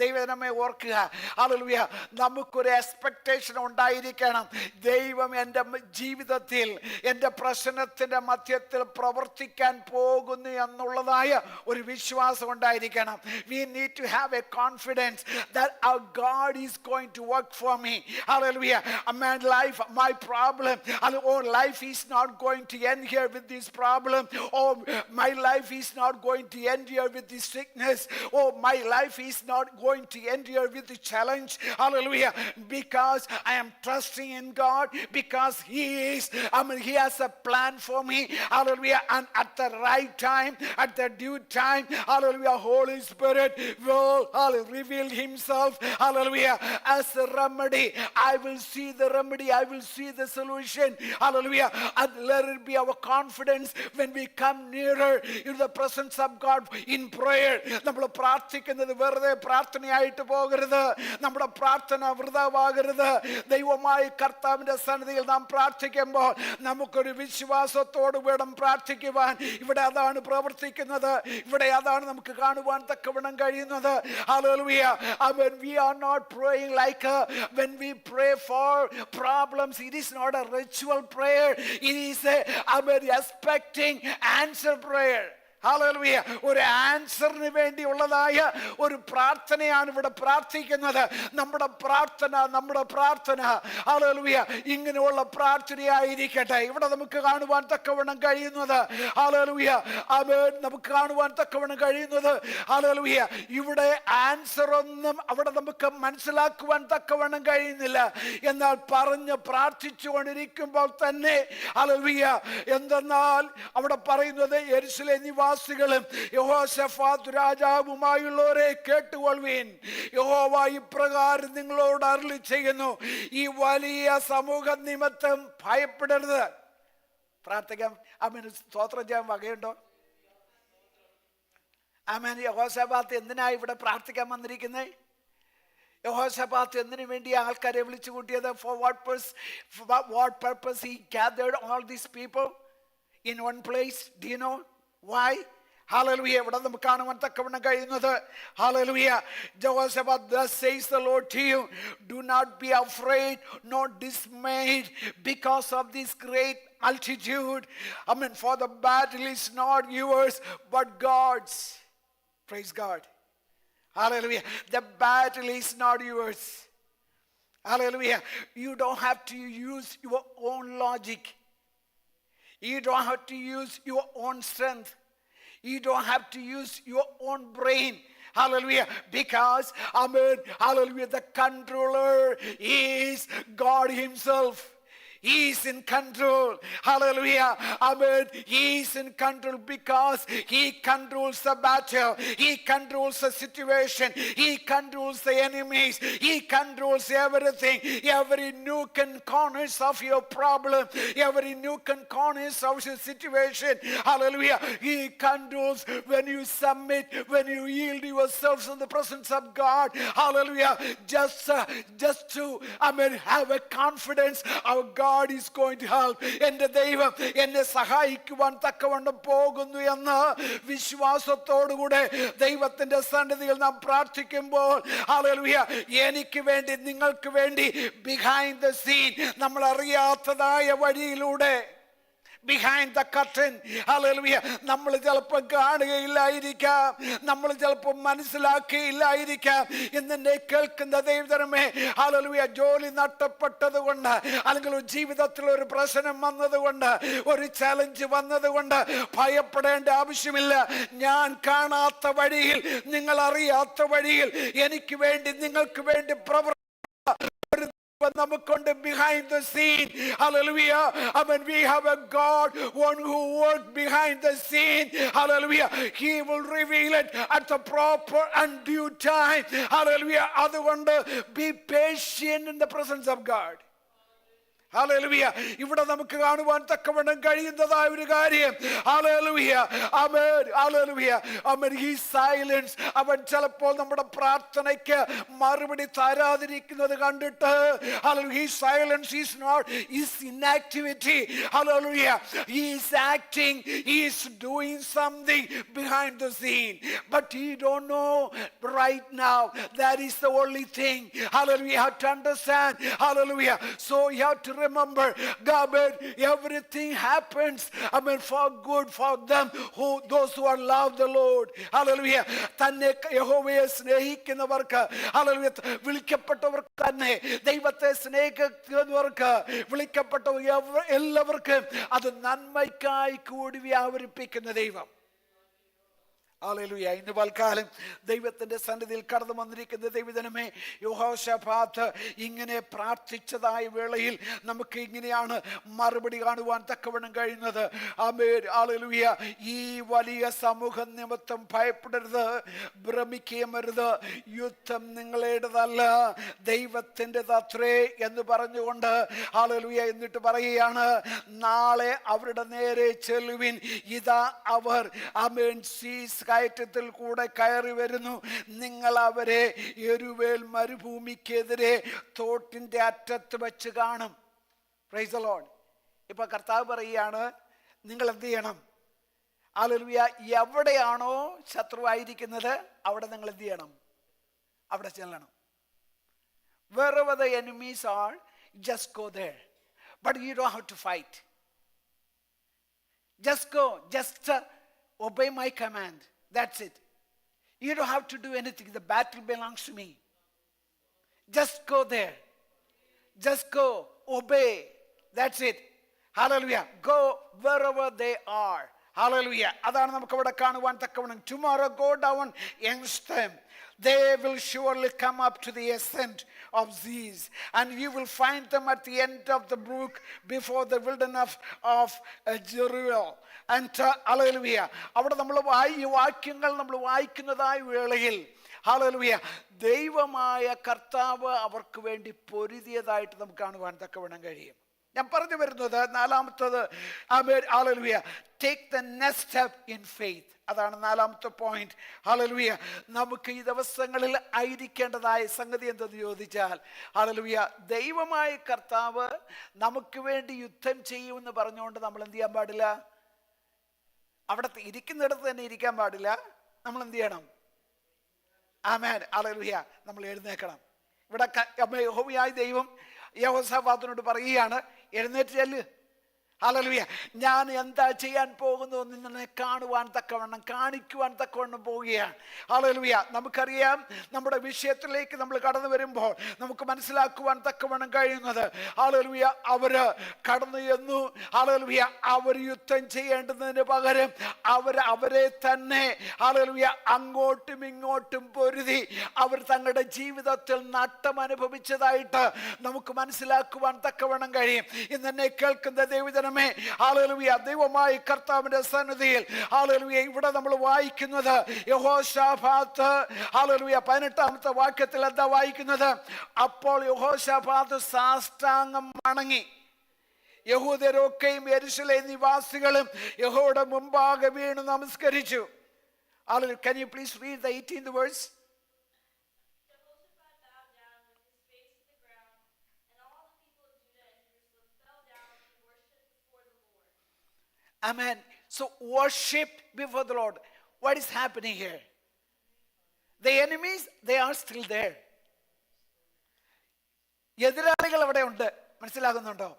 ദൈവമേ ഓർക്കുക, hallelujah, നമുക്കൊരു expectation ഉണ്ടായിരിക്കണം. ദൈവം എൻ്റെ ജീവിതത്തിൽ എൻ്റെ പ്രശ്നത്തിൻ്റെ മധ്യത്തിൽ പ്രവർത്തിക്കാൻ പോകുന്നു എന്നുള്ളതായ ഒരു വിശ്വാസം ഉണ്ടായിരിക്കണം. We need to have a confidence that our God is going to work for me. Hallelujah. Man, life, my problem, or life is not going to end here with this problem, or my life is not going to end here with this sickness, or my life is not going to end here with the challenge. Hallelujah. Because I am trusting in God, because He has a plan for me. Hallelujah. And at the right time, at the due time, hallelujah, Holy Spirit will reveal Himself, hallelujah, as a remedy. I will see the remedy, I will see the solution. Hallelujah. And let it be our confidence when we come nearer in the presence of God in prayer. നമ്മൾ പ്രാർത്ഥിക്കുന്നത് വെറുതെ പ്രാർത്ഥനയായിട്ട് പോകരുത്. നമ്മുടെ പ്രാർത്ഥന വൃഥാവാകരുത്. ദൈവമായ കർത്താവിന്റെ സന്നിധിയിൽ നാം പ്രാർത്ഥിക്കുമ്പോൾ നമുക്കൊരു വിശ്വാസത്തോട് വേണം പ്രാർത്ഥിക്കുവാൻ. ഇവിടെ അതാണ് പ്രവർത്തിക്കുന്നത്. ഇവിടെ അതാണ് നമുക്ക് കാണുവാൻ തക്കവണ്ണം കഴിയുന്നത്. Hallelujah. When we are not praying like when we pray for problems, it is not a ritual prayer. It is expecting answer prayer. Hallelujah. ഒരു ആൻസറിന് വേണ്ടിയുള്ളതായ ഒരു പ്രാർത്ഥനയാണ് ഇവിടെ പ്രാർത്ഥിക്കുന്നത്. നമ്മുടെ പ്രാർത്ഥന ഹല്ലേലൂയ ഇങ്ങനെയുള്ള പ്രാർത്ഥനയായിരിക്കട്ടെ. ഇവിടെ നമുക്ക് കാണുവാൻ തക്കവണ്ണം കഴിയുന്നത്, ഹല്ലേലൂയ, നമുക്ക് കാണുവാൻ തക്കവണ്ണം കഴിയുന്നത്, ഹല്ലേലൂയ, ഇവിടെ ആൻസർ ഒന്നും അവിടെ നമുക്ക് മനസ്സിലാക്കുവാൻ തക്കവണ്ണം കഴിയുന്നില്ല. എന്നാൽ പറഞ്ഞ് പ്രാർത്ഥിച്ചുകൊണ്ടിരിക്കുമ്പോൾ തന്നെ, ഹല്ലേലൂയ, എന്തെന്നാൽ അവിടെ പറയുന്നത്, യെരൂശലേം നിവാസികളും യഹോശഫാത്ത് രാജാവുമായുള്ളവരെ കേട്ടുകൊള്ളുവിൻ, യഹോവ ഇപ്രകാരം നിങ്ങളോട് അരുളി ചെയ്യുന്നു, ഈ വലിയ സമൂഹ നിമിത്തം ഭയപ്പെടരുത്. പ്രാർത്ഥിക്കാം. ആമേൻ. സ്തോത്രം ചെയ്യാൻ വകയുണ്ടോ? ആമേൻ. യഹോശഫാത്ത് എന്തിനാ ഇവിടെ പ്രാർത്ഥിക്കാൻ വന്നിരിക്കുന്നത്? യഹോശഫാത്ത് എന്തിനു വേണ്ടി ആൾക്കാരെ വിളിച്ചു കൂട്ടിയത്? For what purpose he gathered all these people in one place? Do you know why? Hallelujah. ഇവിടെ നമുക്ക് കാണുവാൻ തക്കവണ്ണം കഴിയുന്നത്, hallelujah, Jehoshaphat, thus says the Lord to you, do not be afraid nor dismayed because of this great multitude. For the battle is not yours but God's. Praise God. Hallelujah. The battle is not yours. Hallelujah. You don't have to use your own logic. You don't have to use your own strength. You don't have to use your own brain. Hallelujah. Because, amen, hallelujah, the controller is God Himself. He is in control. Hallelujah. Amen. He is in control because He controls the battle. He controls the situation. He controls the enemies. He controls everything. Every nook and corners of your problem. Every nook and corners of your situation. Hallelujah. He controls when you submit, when you yield yourselves in the presence of God. Hallelujah. Just to, have a confidence. Our God is going to help. എൻ്റെ ദൈവം എന്നെ സഹായിക്കുവാൻ തക്കവണ്ണം പോകുന്നു എന്ന വിശ്വാസത്തോടുകൂടെ ദൈവത്തിന്റെ സന്നിധിയിൽ നാം പ്രാർത്ഥിക്കുമ്പോൾ, ഹല്ലേലൂയ, എനിക്ക് വേണ്ടി, നിങ്ങൾക്ക് വേണ്ടി, ബിഹൈൻഡ് ദ സീൻ, നമ്മൾ അറിയാത്തതായ വഴിയിലൂടെ, behind the curtain. Hallelujah. നമ്മൾ ചിലപ്പോൾ കാണുകയില്ലായിരിക്കാം, നമ്മൾ ചിലപ്പോൾ മനസ്സിലാക്കുകയില്ലായിരിക്കാം. ഇന്നെ കേൾക്കുന്ന ദൈവജനമേ, ഹല്ലേലൂയ, ജോലി നഷ്ടപ്പെട്ടത് കൊണ്ട്, അല്ലെങ്കിൽ ജീവിതത്തിൽ ഒരു പ്രശ്നം വന്നതുകൊണ്ട്, ഒരു ചലഞ്ച് വന്നതുകൊണ്ട് ഭയപ്പെടേണ്ട ആവശ്യമില്ല. ഞാൻ കാണാത്ത വഴിയിൽ, നിങ്ങൾ അറിയാത്ത വഴിയിൽ എനിക്ക് വേണ്ടി, നിങ്ങൾക്ക് വേണ്ടി നമുക്കുണ്ട് behind the scene. Hallelujah. I mean, we have a God, one who works behind the scene. Hallelujah. He will reveal it at the proper and due time. Hallelujah. അതുകൊണ്ട് be patient in the presence of God. Hallelujah. ഇവിടെ നമുക്ക് കാണുവാൻ തക്കവണ്ണം കഴിയുന്നതായ ഒരു കാര്യം, hallelujah, ആമേൻ, hallelujah, ആമേൻ. ഈ silence, അവൻ ചിലപ്പോൾ നമ്മുടെ പ്രാർത്ഥനയ്ക്ക് മറുപടി തരാതിരിക്കുന്നത് കണ്ടിട്ട്, ഹല്ലേലൂയ, ഈ silence is not is inactivity. Hallelujah, he is acting, he is doing something behind the scene, but he don't know right now. That is the only thing. Hallelujah, you have to understand. Hallelujah. So you have to remember, God, everything happens, I mean, for good for them, those who are love the Lord. Hallelujah. തന്നെ യഹോവയെ സ്നേഹിക്കുന്നവർക്ക്, hallelujah, വിളിക്കപ്പെട്ടവർക്ക് തന്നെ, ദൈവത്തെ സ്നേഹിക്കുന്നവർക്ക്, വിളിക്കപ്പെട്ടവർ എല്ലാവർക്കും അത് നന്മയ്ക്കായി കൂടി വ്യാപരിപ്പിക്കുന്ന ദൈവം. ഹല്ലേലൂയ. ഇന്ന് പൽക്കാലം ദൈവത്തിന്റെ സന്നിധിയിൽ കടന്നു വന്നിരിക്കുന്ന ദൈവജനമേ, യെഹോശാഫാത്ത് ഇങ്ങനെ പ്രാർത്ഥിച്ചതായ വേളയിൽ നമുക്ക് ഇങ്ങനെയാണ് മറുപടി കാണുവാൻ തക്കവണ്ണം കഴിയുന്നത്. ആമേൻ, ഹല്ലേലൂയ. ഈ വലിയ സമൂഹ നിമിത്തം ഭയപ്പെടരുത്, ഭ്രമിക്കുകയും അരുത്. യുദ്ധം നിങ്ങളുടേതല്ല, ദൈവത്തിൻ്റെതത്രേ എന്ന് പറഞ്ഞുകൊണ്ട്, ഹല്ലേലൂയ, എന്നിട്ട് പറയുകയാണ്, നാളെ അവരുടെ നേരെ ചെല്ലുവിൻ, ഇതാ അവർ, ആമേൻ, കയറ്റത്തിൽ കൂടെ കയറി വരുന്നു. നിങ്ങൾ അവരെ യെരുവേൽ മരുഭൂമിക്കെതിരെ തോട്ടിന്റെ അറ്റത്ത് വെച്ച് കാണും. Praise the Lord. ഇപ്പൊ കർത്താവ് പറയുകയാണ്, നിങ്ങൾ എന്ത് ചെയ്യണം? ഹല്ലേലൂയ. എവിടെയാണോ ശത്രുവായിരിക്കുന്നത് അവിടെ നിങ്ങൾ എന്ത് ചെയ്യണം? അവിടെ ചെല്ലണം. Wherever the enemies are, just go there. But you don't have to fight. Just go. Just obey my command. That's it. You don't have to do anything. The battle belongs to me. Just go there. Just go. Obey. That's it. Hallelujah. Go wherever they are. Hallelujah. അതാണ് നമുക്ക് അവിടെ കാണുവാൻ തക്കവണ്ണം. Tomorrow go down against them. They will surely come up to the ascent of Ziz, and you will find them at the end of the brook before the wilderness of Jeruel. And hallelujah. അവിടെ നമ്മൾ ഈ വാക്യങ്ങൾ നമ്മൾ വായിക്കുന്നതായ വേളയിൽ, hallelujah, ദൈവമായ കർത്താവ് അവർക്ക് വേണ്ടി പൊരുതിയതായിട്ട് നമുക്ക് കാണുവാൻ തക്കവണ്ണം കഴിയും. ഞാൻ പറഞ്ഞു വരുന്നത് നാലാമത്തത്, hallelujah, take the next step in faith. അതാണ് നാലാമത്തെ പോയിന്റ്. ഹല്ലേലൂയ. നമുക്ക് ഈ ദിവസങ്ങളിൽ ആയിരിക്കേണ്ടതായ സംഗതി എന്തെന്ന് ചോദിച്ചാൽ, ഹല്ലേലൂയ, ദൈവമായ കർത്താവ് നമുക്ക് വേണ്ടി യുദ്ധം ചെയ്യുമെന്ന് പറഞ്ഞുകൊണ്ട് നമ്മൾ എന്ത് ചെയ്യാൻ പാടില്ല? അവിടെ ഇരിക്കുന്നിടത്ത് തന്നെ ഇരിക്കാൻ പാടില്ല. നമ്മൾ എന്ത് ചെയ്യണം? ആമേൻ, ഹല്ലേലൂയ, നമ്മൾ എഴുന്നേൽക്കണം. ഇവിടെ യഹോവയായ ദൈവം യെഹോശാഫാത്തിനോട് പറയുകയാണ്, എഴുന്നേറ്റ് ചെല്ല്. ഹല്ലേലൂയ. ഞാൻ എന്താ ചെയ്യാൻ പോകുന്നു എന്ന് നിന്നെ കാണുവാൻ തക്കവണ്ണം, കാണിക്കുവാൻ തക്കവണ്ണം പോവുകയാണ്. ഹല്ലേലൂയ. നമുക്കറിയാം, നമ്മുടെ വിഷയത്തിലേക്ക് നമ്മൾ കടന്നു വരുമ്പോൾ നമുക്ക് മനസ്സിലാക്കുവാൻ തക്കവണ്ണം കഴിയുന്നത്, ഹല്ലേലൂയ, അവര് കടന്നു ചെന്നു. ഹല്ലേലൂയ. അവർ യുദ്ധം ചെയ്യേണ്ടതിന് പകരം അവരെ തന്നെ, ഹല്ലേലൂയ, അങ്ങോട്ടും ഇങ്ങോട്ടും പൊരുതി അവർ തങ്ങളുടെ ജീവിതത്തിൽ നട്ടം അനുഭവിച്ചതായിട്ട് നമുക്ക് മനസ്സിലാക്കുവാൻ തക്കവണ്ണം കഴിയും. ഇന്നെന്നെ കേൾക്കുന്ന ദൈവജനം, ഹല്ലേലൂയ, ദൈവമായ കർത്താവിന്റെ സന്നിധിയിൽ, ഹല്ലേലൂയ, ഇവിടെ നമ്മൾ വായിക്കുന്നത് യെഹോശാഫാത്ത്, ഹല്ലേലൂയ, 18ാമത്തെ വാക്യത്തിൽ എന്താ വായിക്കുന്നത്? അപ്പോൾ യെഹോശാഫാത്ത് സാഷ്ടാംഗം വണങ്ങി. യഹൂദരൊക്കെയും യെരൂശലേം നിവാസികളും യഹോവയുടെ മുമ്പാകെ വീണു നമസ്കരിച്ചു. Hallelujah. Can you please read the 18th verse? Amen. So worship before the Lord. What is happening here? The enemies, they are still there. എതിരാളികൾ അവിടെ ഉണ്ട്. മനസ്സിലാകുന്നുണ്ടോ?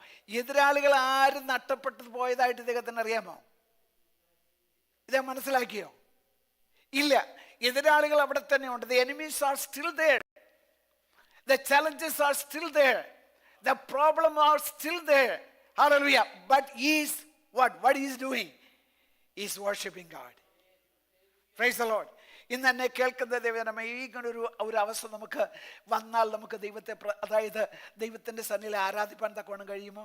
എതിരാളികൾ ആരും നഷ്ടപ്പെട്ടു പോയതായിട്ട് ഇദ്ദേഹത്തിന് അറിയാമോ? ഇദ്ദേഹം മനസ്സിലാക്കിയോ? ഇല്ല. എതിരാളികൾ അവിടെ തന്നെ ഉണ്ട്. The enemies are still there. The challenges are still there. The problems are still there. Hallelujah. But he is what? What he is doing? He is worshiping God. Praise the Lord. ഇന്ന് എന്നെ കേൾക്കുന്ന ദൈവജനമേ, ഒരു അവസ്ഥ നമുക്ക് വന്നാൽ നമുക്ക് ദൈവത്തെ അതായത് ദൈവത്തിൻ്റെ സന്നിധിയിൽ ആരാധിപ്പാൻ തക്കവണ്ണം കഴിയുമോ?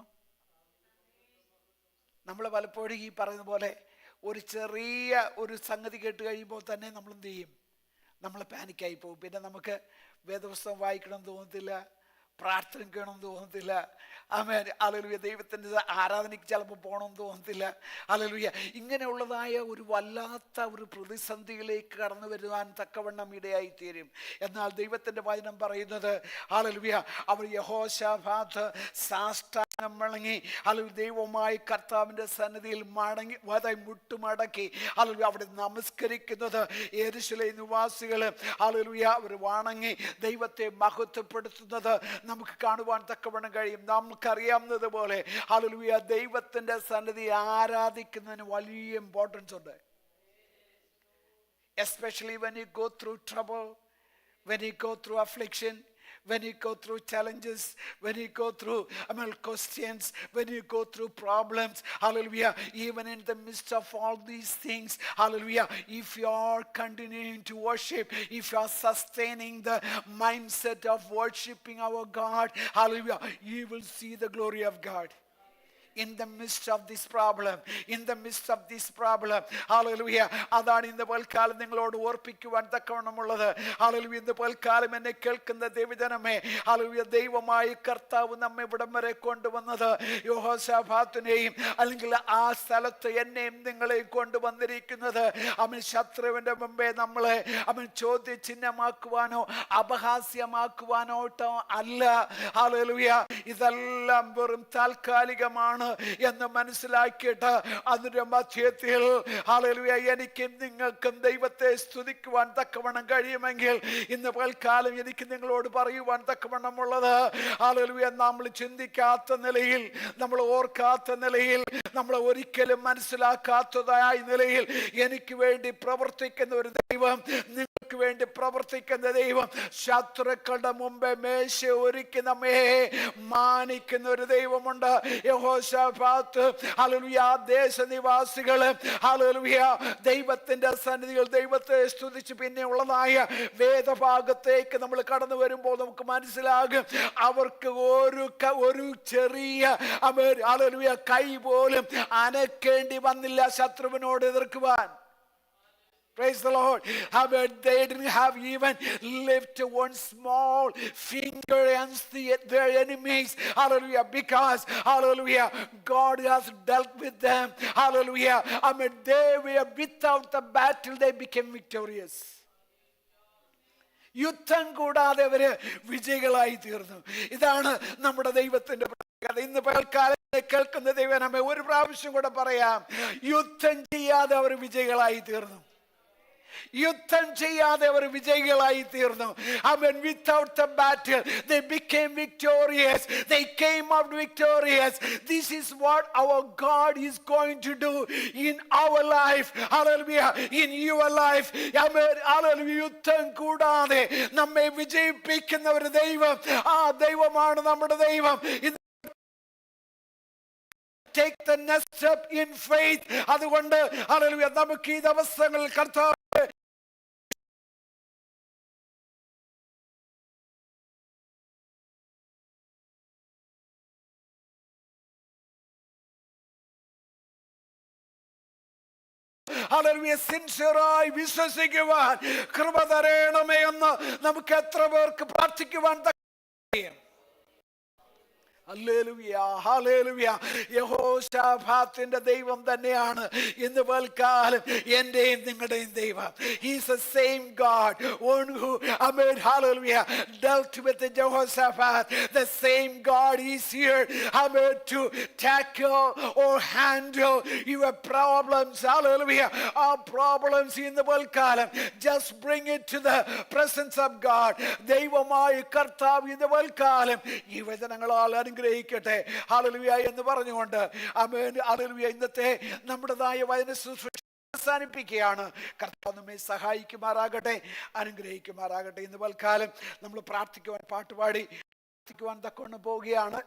നമ്മൾ പലപ്പോഴും ഈ പറയുന്ന പോലെ ഒരു ചെറിയ ഒരു സംഗതി കേട്ട് കഴിയുമ്പോൾ തന്നെ നമ്മൾ എന്ത് ചെയ്യും? നമ്മൾ പാനിക്കായി പോകും. പിന്നെ നമുക്ക് വേദപുസ്തകം വായിക്കണം തോന്നത്തില്ല, പ്രാർത്ഥനയ്ക്കണമെന്ന് തോന്നത്തില്ല. ആമേൻ. ഹല്ലേലൂയ. ദൈവത്തിൻ്റെ ആരാധനയ്ക്ക് ചിലപ്പോൾ പോകണമെന്ന് തോന്നത്തില്ല. ഹല്ലേലൂയ. ഇങ്ങനെയുള്ളതായ ഒരു വല്ലാത്ത ഒരു പ്രതിസന്ധിയിലേക്ക് കടന്നു വരുവാൻ തക്കവണ്ണം ഇടയായി തീരും. എന്നാൽ ദൈവത്തിൻ്റെ വചനം പറയുന്നത് ഹല്ലേലൂയ, അവർ യഹോശാഫാത്ത് സാഷ്ടാംഗം വണങ്ങി ഹല്ലേലൂയ ദൈവമായ കർത്താവിൻ്റെ സന്നിധിയിൽ മുട്ടുമടക്കി ഹല്ലേലൂയ അവിടെ നമസ്കരിക്കുന്നത് യെരൂശലേം നിവാസികൾ ഹല്ലേലൂയ അവർ വണങ്ങി ദൈവത്തെ മഹത്വപ്പെടുത്തുന്നത് നമുക്ക് കാണുവാൻ തക്കവണ്ണം കഴിയും. നമുക്കറിയാവുന്നത് പോലെ ഹല്ലേലൂയ ദൈവത്തിന്റെ സന്നിധി ആരാധിക്കുന്നതിന് വലിയ ഇമ്പോർട്ടൻസ് ഉണ്ട്. Especially when you go through trouble, when you go through affliction, when you go through challenges, when you go through questions, when you go through problems, hallelujah, even in the midst of all these things, hallelujah, if you are continuing to worship, if you are sustaining the mindset of worshiping our God, hallelujah, you will see the glory of God. In the midst of this problem, in the midst of this problem, hallelujah, അതാണ് ഇന്ന് പൽക്കാലം നിങ്ങളോട് ഓർപ്പിക്കുവാൻ തക്കവണ്ണമുള്ളത്. Hallelujah. ഇന്ന് പൽക്കാലം എന്നെ കേൾക്കുന്ന ദൈവജനമേ, hallelujah ദൈവമായി കർത്താവ് നമ്മെ ഇവിടം വരെ കൊണ്ടുവന്നത് യഹോശാഫാത്തിനെയും അല്ലെങ്കിൽ ആ സ്ഥലത്ത് എന്നെയും നിങ്ങളെയും കൊണ്ടുവന്നിരിക്കുന്നത് അവൻ ശത്രുവിന്റെ മുമ്പേ നമ്മളെ അവൻ ചോദ്യചിഹ്നമാക്കുവാനോ അപഹാസ്യമാക്കുവാനോ അല്ല. ഹല്ലേലൂയ. ഇതെല്ലാം വെറും താൽക്കാലികമാണ് എന്ന് മനസ്സിലാക്കിയിട്ട് അതിന്റെ മധ്യത്തിൽ ഹല്ലേലൂയ എനിക്കും നിങ്ങൾക്കും ദൈവത്തെ സ്തുതിക്കുവാൻ തക്കവണ്ണം കഴിയുമെങ്കിൽ ഇന്ന് പൽക്കാലം എനിക്ക് നിങ്ങളോട് പറയുവാൻ തക്കവണ്ണമുള്ളത് ഹല്ലേലൂയ നമ്മൾ ചിന്തിക്കാത്ത നിലയിൽ, നമ്മൾ ഓർക്കാത്ത നിലയിൽ, നമ്മൾ ഒരിക്കലും മനസ്സിലാക്കാത്തതായ നിലയിൽ എനിക്ക് വേണ്ടി പ്രവർത്തിക്കുന്ന ഒരു ദൈവം, നിങ്ങൾക്ക് വേണ്ടി പ്രവർത്തിക്കുന്ന ദൈവം, ശത്രുക്കളുടെ മുമ്പേ മേശ ഒരുക്കി നമ്മെ മാനിക്കുന്ന ഒരു ദൈവമുണ്ട്. യഹോശാഫാത്ത് ഹല്ലേലൂയ ദേശനിവാസികൾ ഹല്ലേലൂയ ദൈവത്തിന്റെ സന്നിധിയിൽ ദൈവത്തെ സ്തുതിച്ച് പിന്നെ ഉള്ളതായ വേദഭാഗത്തേക്ക് നമ്മൾ കടന്നു വരുമ്പോൾ നമുക്ക് മനസ്സിലാകും അവർക്ക് ഒരു ചെറിയ ഹല്ലേലൂയ കൈ പോലും അനക്കേണ്ടി വന്നില്ല ശത്രുവിനോട് എതിർക്കുവാൻ. Praise the Lord. They didn't have even lift one small finger against their enemies. Hallelujah. Because, hallelujah, God has dealt with them. Hallelujah. They were without the battle, they became victorious. യുദ്ധം കൂടാതെ അവര് വിജയികളായി തീർന്നു. ഇതാണ് നമ്മുടെ ദൈവത്തിന്റെ പ്രത്യേകത. ഇന്ന് പൽക്കാലം കേൾക്കുന്ന ദൈവം നമ്മെ ഒരു പ്രാവശ്യം കൂടെ പറയാം, യുദ്ധം ചെയ്യാതെ അവർ വിജയികളായി തീർന്നു. യുദ്ധം ചെയ്യാതെ അവർ വിജയികളായി തീർന്നു. Without the battle they became victorious. They came out victorious. This is what our God is going to do in our life. Hallelujah. In your life. Hallelujah. യുദ്ധം കൂടാതെ നമ്മെ വിജയിപ്പിക്കുന്ന ഒരു ദൈവം, ആ ദൈവമാണ് നമ്മുടെ ദൈവം. Take the next step in faith. അതുകൊണ്ട് ഹല്ലേലൂയ നമുക്ക് ഈ ദിവസങ്ങളിൽ കർത്താവ് ഹല്ലേലൂയ സിൻസിയറായി വിശ്വസിക്കുവാൻ കൃപ തരണമേ എന്ന് നമുക്ക് എത്ര പേർക്ക് പ്രാർത്ഥിക്കുവാൻ കഴിയും. Hallelujah, hallelujah. യഹോശാഫാത്തിന്റെ ദൈവം തന്നെയാണ് ഇന്ന് പൽക്കാലം എന്റെയും നിങ്ങളുടെയും ദൈവം. He is the same God one who hallelujah dealt with Jehoshaphat. The same God is here to tackle or handle your problems. Hallelujah. Our problems in the പൽക്കാലം just bring it to the presence of God. ദൈവമായ കർത്താവ് ഇന്ന് പൽക്കാലം ഈ വചനങ്ങളാൽ അനുഗ്രഹിക്കട്ടെ. Hallelujah എന്ന് പറഞ്ഞുകൊണ്ട് ആമേൻ. Hallelujah. ഇന്നത്തെ നമ്മുടേതായ വചന ശുശ്രൂഷ അവസാനിപ്പിക്കുകയാണ്. കർത്താവ് നമ്മെ സഹായിക്കുമാറാകട്ടെ, അനുഗ്രഹിക്കുമാറാകട്ടെ. ഇന്ന് പൽക്കാലം നമ്മൾ പ്രാർത്ഥിക്കുവാൻ പാട്ടുപാടി പ്രാർത്ഥിക്കുവാൻ തക്കവണ്ണം പോവുകയാണ്.